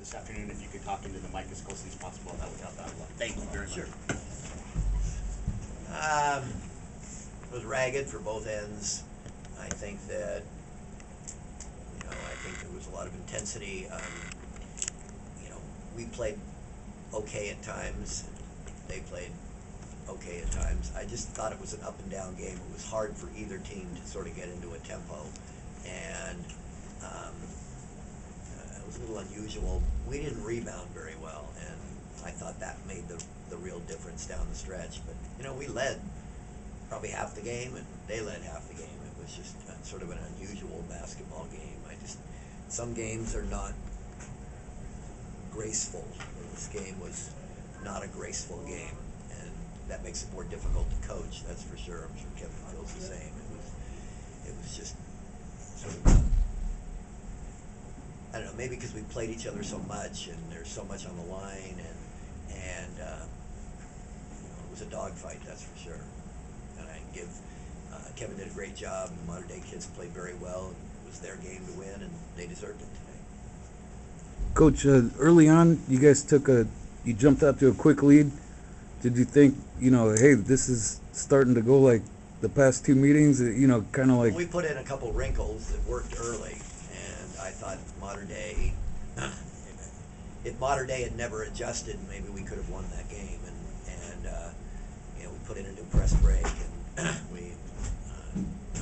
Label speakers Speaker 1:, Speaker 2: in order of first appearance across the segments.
Speaker 1: this afternoon. If you could talk into the mic as closely as possible, that would help out a lot. Thank you very much.
Speaker 2: Sure. It was ragged for both ends. I think that, I think there was a lot of intensity. We played okay at times. They played okay at times. I just thought it was an up and down game. It was hard for either team to sort of get into a tempo, and it was a little unusual. We didn't rebound very well, and I thought that made the real difference down the stretch. But we led probably half the game, and they led half the game. It was just sort of an unusual basketball game. Some games are not graceful. This game was not a graceful game, and that makes it more difficult to coach. That's for sure. I'm sure Kevin feels the same. It was just sort of, I don't know, maybe because we played each other so much, and there's so much on the line, and it was a dogfight, that's for sure. And I give Kevin did a great job, and the Mater Dei kids played very well. It was their game to win, and they deserved it today.
Speaker 3: Coach, early on, you guys you jumped out to a quick lead. Did you think, hey, this is starting to go like the past two meetings, kind of like...
Speaker 2: We put in a couple wrinkles that worked early, and I thought Mater Dei, if Mater Dei had never adjusted, maybe we could have won that game. And we put in a new press break, and we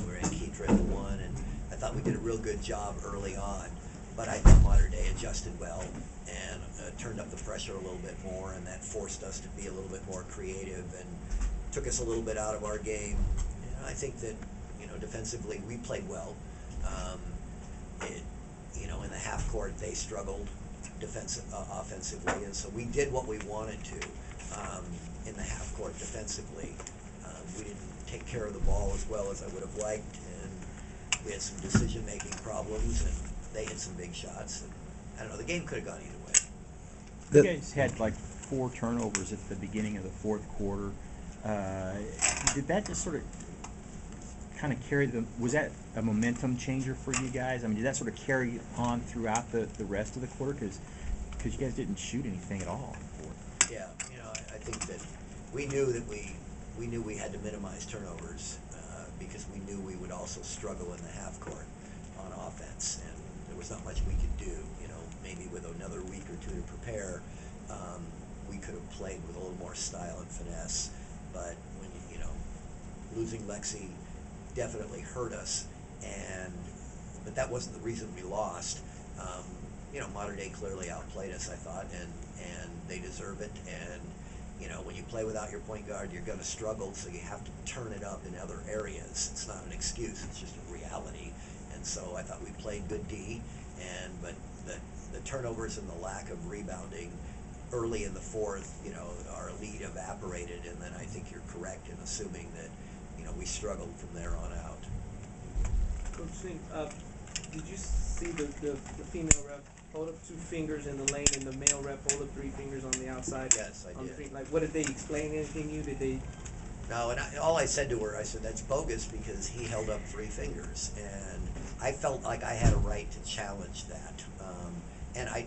Speaker 2: were in Keitra at the one, and I thought we did a real good job early on. But I think Mater Dei adjusted well and turned up the pressure a little bit more, and that forced us to be a little bit more creative and took us a little bit out of our game. I think that defensively we played well. In the half court they struggled offensively, and so we did what we wanted to in the half court defensively. We didn't take care of the ball as well as I would have liked, and we had some decision-making problems, and they hit some big shots. And I don't know, the game could have gone either way.
Speaker 4: You guys had like 4 turnovers at the beginning of the fourth quarter. Did that just sort of kind of carry was that a momentum changer for you guys? I mean, did that sort of carry on throughout the rest of the quarter? Because you guys didn't shoot anything at all in the fourth.
Speaker 2: Yeah, I think that we knew that we knew we had to minimize turnovers because we knew we would also struggle in the half court on offense, and there was not much we could do. Maybe with another week or two to prepare, we could have played with a little more style and finesse. But when losing Lexi definitely hurt us, but that wasn't the reason we lost. Mater Dei clearly outplayed us, I thought, and they deserve it. And when you play without your point guard, you're going to struggle, so you have to turn it up in other areas. It's not an excuse; it's just a reality. And so I thought we played good D, but the turnovers and the lack of rebounding early in the fourth, our lead evaporated, and then I think you're correct in assuming that, we struggled from there on out.
Speaker 5: Coach Singh, did you see the female ref hold up 2 fingers in the lane and the male ref hold up 3 fingers on the outside?
Speaker 2: Yes, I did.
Speaker 5: What did they explain? Anything you? Did they?
Speaker 2: No, and all I said to her, I said, that's bogus because he held up 3 fingers, and I felt like I had a right to challenge that. And I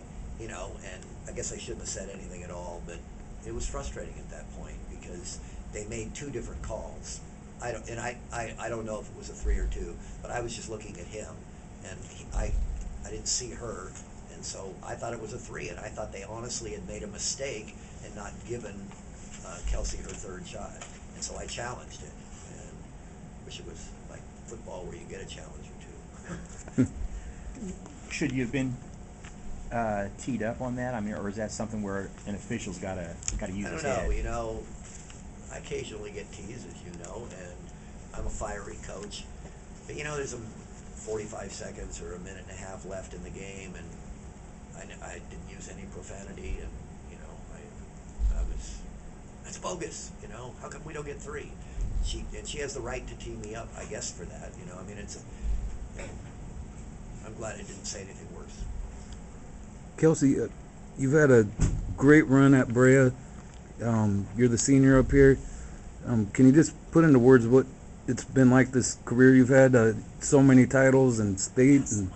Speaker 2: guess I shouldn't have said anything at all, but it was frustrating at that point because they made 2 different calls. I don't know if it was a 3 or 2, but I was just looking at him, and I didn't see her, and so I thought it was a 3, and I thought they honestly had made a mistake and not given Kelsey her 3rd shot, and so I challenged it, and wish it was like football where you get a challenge or 2.
Speaker 4: Should you have been teed up on that? I mean, or is that something where an official's got to use his head?
Speaker 2: I don't know. I occasionally get teased, as you know, and I'm a fiery coach. But there's 45 seconds or a minute and a half left in the game, and I didn't use any profanity, and that's bogus. How come we don't get 3? She has the right to tee me up, I guess, for that. I'm glad I didn't say anything worse.
Speaker 3: Kelsey, you've had a great run at Brea. You're the senior up here. Can you just put into words what it's been like this career you've had? So many titles and state. And...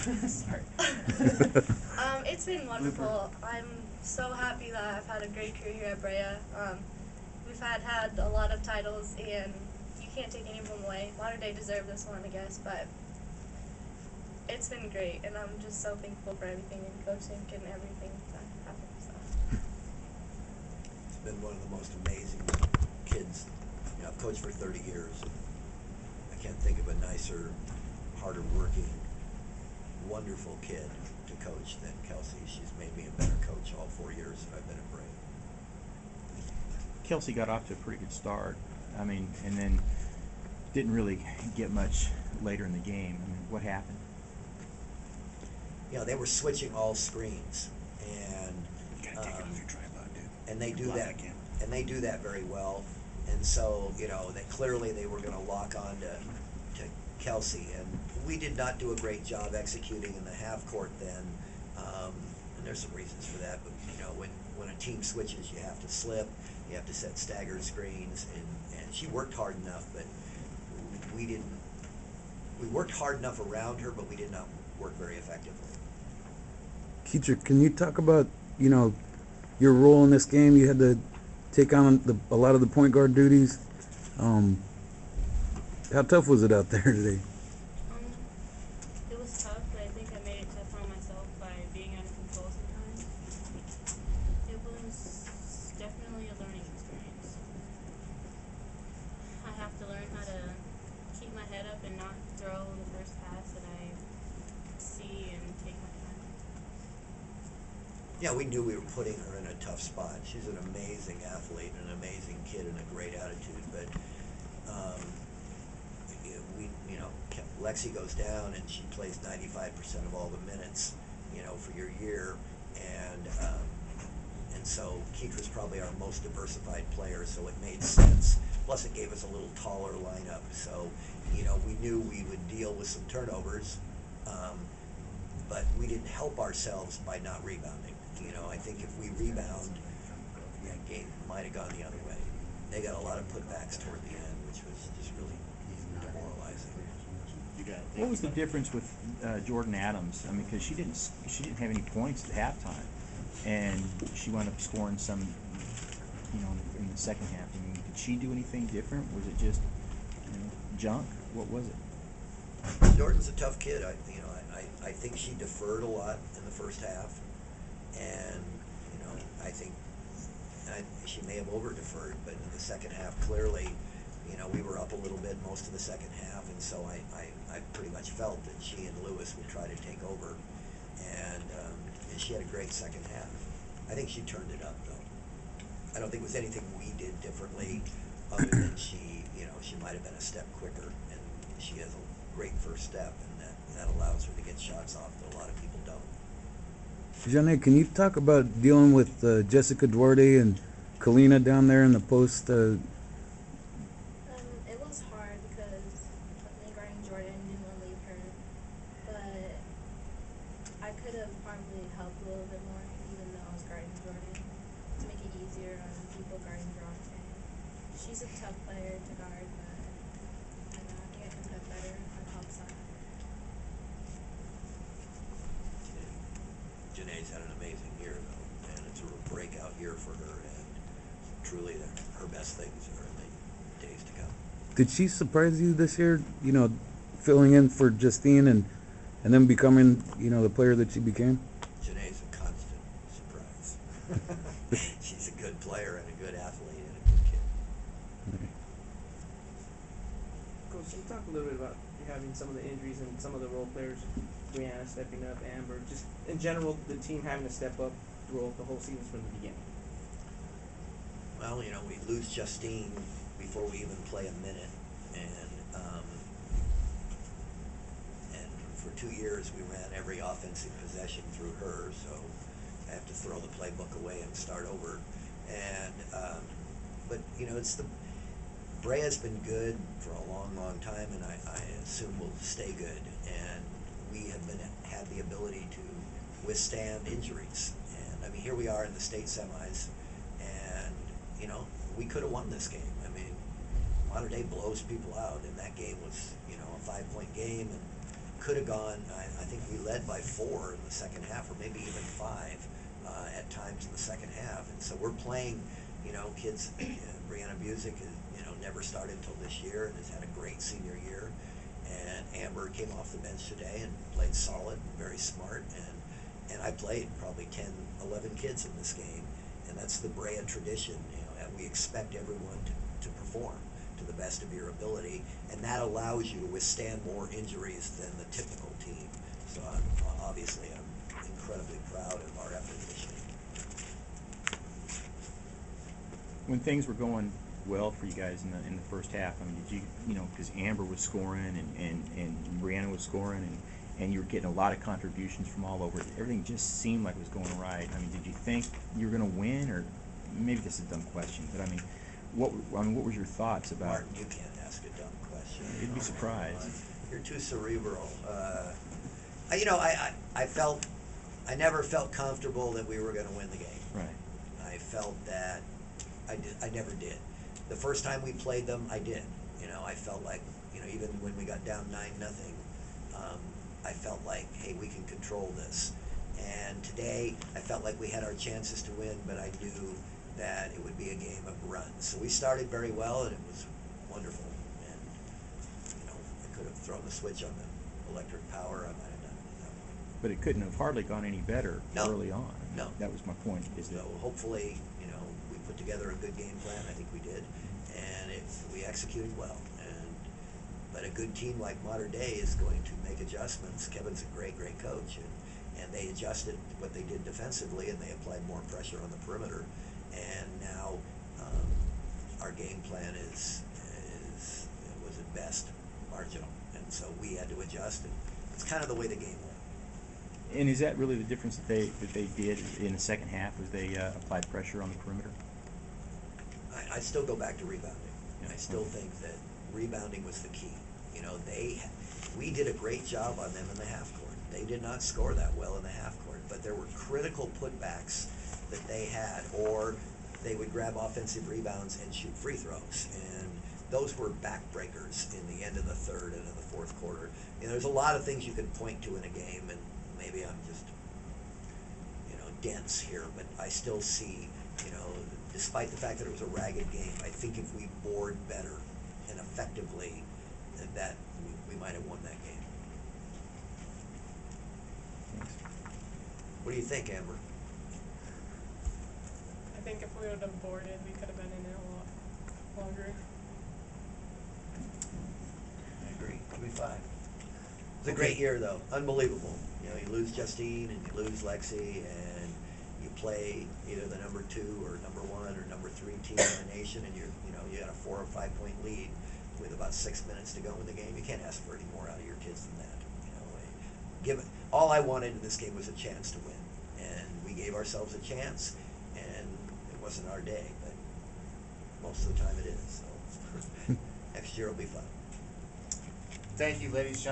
Speaker 4: Sorry.
Speaker 6: It's been wonderful. I'm so happy that I've had a great career here at Brea. We've had a lot of titles, and you can't take any of them away. Mater Dei deserved this one, I guess, but it's been great, and I'm just so thankful for everything and coaching and everything that happened. So.
Speaker 2: It's been one of the most amazing kids. You know, I've coached for 30 years. I can't think of a nicer, harder working, wonderful kid to coach than Kelsey. She's made me a better coach all 4 years that I've been at Brea.
Speaker 4: Kelsey got off to a pretty good start. I mean, and then didn't really get much later in the game. I mean, what happened?
Speaker 2: You know, they were switching all screens, and
Speaker 1: You gotta take it off your tripod, dude.
Speaker 2: and they do
Speaker 1: Block
Speaker 2: that,
Speaker 1: camera.
Speaker 2: and they do that very well. And so, you know, that clearly they were going to lock on to Kelsey, and we did not do a great job executing in the half court then. And there's some reasons for that, but you know, when a team switches, you have to slip, you have to set staggered screens, and she worked hard enough, but we didn't. We worked hard enough around her, but we did not work very effectively.
Speaker 3: Keitra, can you talk about, you know, your role in this game? You had to take on a lot of the point guard duties. How tough was it out there today?
Speaker 7: It was tough, but I think I made it tough on myself by being out of control sometimes. It was definitely a learning experience. I have to learn how to keep my head up and not throw the first pass that I see and take my time.
Speaker 2: Yeah, we knew we were putting her in a tough spot. She's an amazing athlete, an amazing kid, and a great attitude. But Lexi goes down, and she plays 95% of all the minutes, you know, for your year, and so Keitra's probably our most diversified player, so it made sense. Plus, it gave us a little taller lineup, so you know we knew we would deal with some turnovers, but we didn't help ourselves by not rebounding. You know, I think if we rebound, that game might have gone the other way. They got a lot of putbacks toward the end, which was just really demoralizing.
Speaker 1: You got it.
Speaker 4: What was the difference with Jordan Adams? I mean, because she didn't have any points at halftime, and she wound up scoring some, you know, in the second half. I mean, did she do anything different? Was it just, you know, junk? What was it?
Speaker 2: Jordan's a tough kid. I think she deferred a lot in the first half, and you know I think she may have over deferred, but in the second half clearly, you know, we were up a little bit most of the second half, and so I pretty much felt that she and Lewis would try to take over, and she had a great second half. I think she turned it up though. I don't think it was anything we did differently, other than she might have been a step quicker, and she has a great first step, and that allows her to get shots off that a lot of people don't.
Speaker 3: Jeanier, can you talk about dealing with Jessica Duarte and Kalina down there in the post?
Speaker 6: It was hard because me guarding Jordan didn't want to leave her, but I could have probably helped a little bit more, even though I was guarding Jordan, to make it easier on people guarding Duarte. She's a tough player to guard, but I know I think I can put better on top side.
Speaker 2: Janae's had an amazing year though, and it's a real breakout year for her, and truly her best things are in the days to come.
Speaker 3: Did she surprise you this year? You know, filling in for Justine and then becoming, you know, the player that she became?
Speaker 2: Janae's a constant surprise. She's a good player and a good athlete and a good kid.
Speaker 5: Coach, can you talk a little bit about having some of the injuries and some of the role players, Breana stepping up, Amber, just in general, the team having to step up throughout the whole season from the beginning?
Speaker 2: Well, you know, we lose Justine before we even play a minute, and for 2 years we ran every offensive possession through her, so I have to throw the playbook away and start over. And but you know, Brea's been good for a long, long time, and I assume will stay good. And we have had the ability to withstand injuries. And I mean, here we are in the state semis, and you know, we could have won this game. I mean, Mater Dei blows people out, and that game was, you know, a 5-point game, and could have gone. I think we led by 4 in the second half, or maybe even 5 at times in the second half. And so we're playing, kids. Breana Buczek has, never started until this year and has had a great senior year. And Amber came off the bench today and played solid and very smart. And I played probably 10, 11 kids in this game. And that's the Brea tradition, and we expect everyone to perform to the best of your ability, and that allows you to withstand more injuries than the typical team. So obviously I'm incredibly proud of our effort this year.
Speaker 4: When things were going well for you guys in the first half, I mean, did you because Amber was scoring and Breana was scoring and you were getting a lot of contributions from all over. Everything just seemed like it was going right. I mean, did you think you were going to win, or maybe this is a dumb question, but I mean, what was your thoughts about?
Speaker 2: Martin, you can't ask a dumb question.
Speaker 4: You'd be surprised.
Speaker 2: You're too cerebral. I never felt comfortable that we were going to win the game.
Speaker 4: Right.
Speaker 2: I felt that I never did. The first time we played them, I did. I felt like, even when we got down 9-0, I felt like, hey, we can control this. And today, I felt like we had our chances to win, but I knew that it would be a game of runs. So we started very well, and it was wonderful. And, I could have thrown the switch on the electric power. I might have done it at that point.
Speaker 4: But it couldn't have hardly gone any better early on.
Speaker 2: No.
Speaker 4: That was my point.
Speaker 2: So hopefully, we put together a good game plan. I think we did. And we executed well. But a good team like Mater Dei is going to make adjustments. Kevin's a great, great coach, and they adjusted what they did defensively, and they applied more pressure on the perimeter. And now our game plan was at best marginal, and so we had to adjust. And it's kind of the way the game went.
Speaker 4: And is that really the difference that they did in the second half? Was they applied pressure on the perimeter?
Speaker 2: I still go back to rebounding.
Speaker 4: Yeah.
Speaker 2: I still think that rebounding was the key. We did a great job on them in the half court. They did not score that well in the half court, but there were critical putbacks that they had, or they would grab offensive rebounds and shoot free throws, and those were backbreakers in the end of the third and in the fourth quarter. There's a lot of things you can point to in a game, and maybe I'm just dense here, but I still see, despite the fact that it was a ragged game, I think if we board better and effectively, that we might have won that game.
Speaker 4: Thanks.
Speaker 2: What do you think, Amber?
Speaker 8: I think if we would have boarded, we could have been in it a lot longer.
Speaker 2: I agree. 2-5. It's a great year, though. Unbelievable. You lose Justine and you lose Lexi, and you play either the number 2 or number 1 or number 3 team in the nation, and you got a 4 or 5 point lead with about 6 minutes to go in the game. You can't ask for any more out of your kids than that. All I wanted in this game was a chance to win, and we gave ourselves a chance, and it wasn't our day, but most of the time it is. So next year will be fun.
Speaker 1: Thank you, ladies and gentlemen.